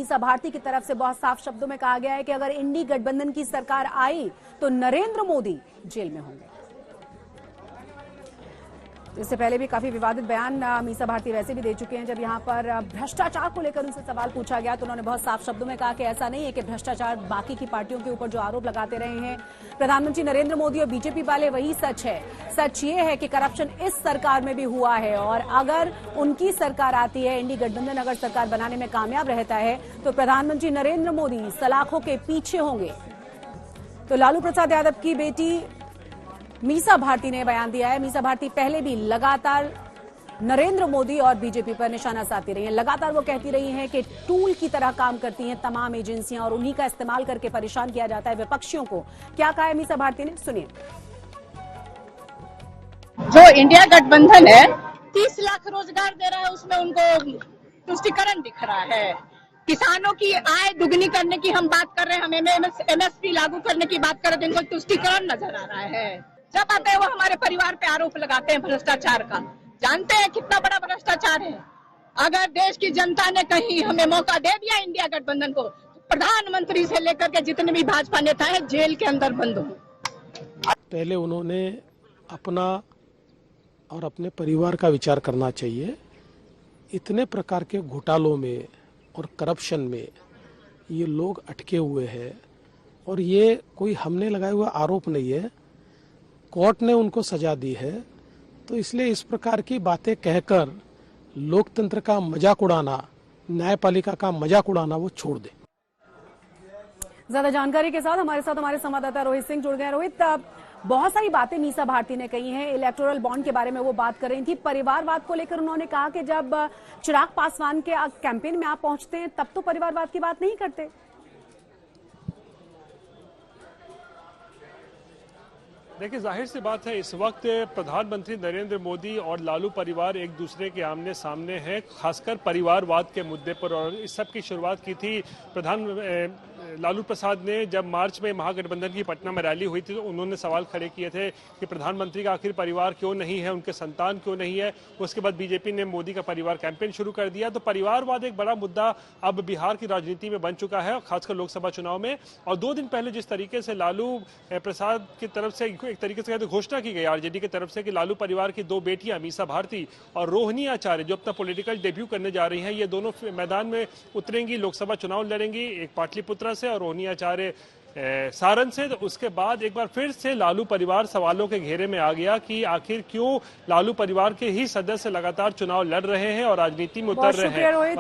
मीसा भारती की तरफ से बहुत साफ शब्दों में कहा गया है कि अगर इंडी गठबंधन की सरकार आई तो नरेंद्र मोदी जेल में होंगे। इससे पहले भी काफी विवादित बयान मीसा भारती वैसे भी दे चुके हैं। जब यहां पर भ्रष्टाचार को लेकर उनसे सवाल पूछा गया तो उन्होंने बहुत साफ शब्दों में कहा कि ऐसा नहीं है कि भ्रष्टाचार बाकी की पार्टियों के ऊपर जो आरोप लगाते रहे हैं प्रधानमंत्री नरेंद्र मोदी और बीजेपी वाले, वही सच है। सच ये है कि करप्शन इस सरकार में भी हुआ है और अगर उनकी सरकार आती है, इंडी गठबंधन अगर सरकार बनाने में कामयाब रहता है तो प्रधानमंत्री नरेंद्र मोदी सलाखों के पीछे होंगे। तो लालू प्रसाद यादव की बेटी मीसा भारती ने बयान दिया है। मीसा भारती पहले भी लगातार नरेंद्र मोदी और बीजेपी पर निशाना साधती रही हैं। लगातार वो कहती रही हैं कि टूल की तरह काम करती हैं तमाम एजेंसियां और उन्हीं का इस्तेमाल करके परेशान किया जाता है विपक्षियों को। क्या कहा है मीसा भारती ने, सुनिए। जो इंडिया गठबंधन है 30 लाख रोजगार दे रहा है, उसमें उनको तुष्टिकरण दिख रहा है। किसानों की आय दुगनी करने की हम बात कर रहे हैं, हम MSP लागू करने की बात कर रहे हैं, इनको तुष्टिकरण नजर आ रहा है। जब आते हैं वो हमारे परिवार पे आरोप लगाते हैं भ्रष्टाचार का। जानते हैं कितना बड़ा भ्रष्टाचार है। अगर देश की जनता ने कहीं हमें मौका दे दिया इंडिया गठबंधन को, प्रधानमंत्री से लेकर के जितने भी भाजपा नेता हैं जेल के अंदर बंद हो। पहले उन्होंने अपना और अपने परिवार का विचार करना चाहिए। इतने प्रकार के घोटालों में और करप्शन में ये लोग अटके हुए हैं और ये कोई हमने लगाए हुए आरोप नहीं है, कोर्ट ने उनको सजा दी है। तो इसलिए इस प्रकार की बातें कहकर लोकतंत्र का मजाक उड़ाना, न्यायपालिका का मजाक उड़ाना वो छोड़ दे। ज्यादा जानकारी के साथ हमारे संवाददाता रोहित सिंह जुड़ गए। रोहित, बहुत सारी बातें मीसा भारती ने कही हैं। इलेक्टोरल बॉन्ड के बारे में वो बात कर रही थी। परिवारवाद को लेकर उन्होंने कहा कि जब चिराग पासवान के कैंपेन में आप पहुंचते हैं तब तो परिवारवाद की बात नहीं करते। देखिए, जाहिर सी बात है इस वक्त प्रधानमंत्री नरेंद्र मोदी और लालू परिवार एक दूसरे के आमने सामने हैं, खासकर परिवारवाद के मुद्दे पर। और इस सब की शुरुआत की थी लालू प्रसाद ने जब मार्च में महागठबंधन की पटना में रैली हुई थी तो उन्होंने सवाल खड़े किए थे कि प्रधानमंत्री का आखिर परिवार क्यों नहीं है, उनके संतान क्यों नहीं है। उसके बाद बीजेपी ने मोदी का परिवार कैंपेन शुरू कर दिया। तो परिवारवाद एक बड़ा मुद्दा अब बिहार की राजनीति में बन चुका है, खासकर लोकसभा चुनाव में। और 2 दिन पहले जिस तरीके से लालू प्रसाद की तरफ से एक तरीके से घोषणा की गई आरजेडी की तरफ से कि लालू परिवार की 2 बेटियां मीसा भारती और रोहिणी आचार्य जो अपना पॉलिटिकल डेब्यू करने जा रही हैं, ये दोनों मैदान में उतरेंगी, लोकसभा चुनाव लड़ेंगी, एक पाटलिपुत्रा से और रोहिणी आचार्य सारण से। तो उसके बाद एक बार फिर से लालू परिवार सवालों के घेरे में आ गया कि आखिर क्यों लालू परिवार के ही सदस्य लगातार चुनाव लड़ रहे हैं और राजनीति में उतर रहे हैं।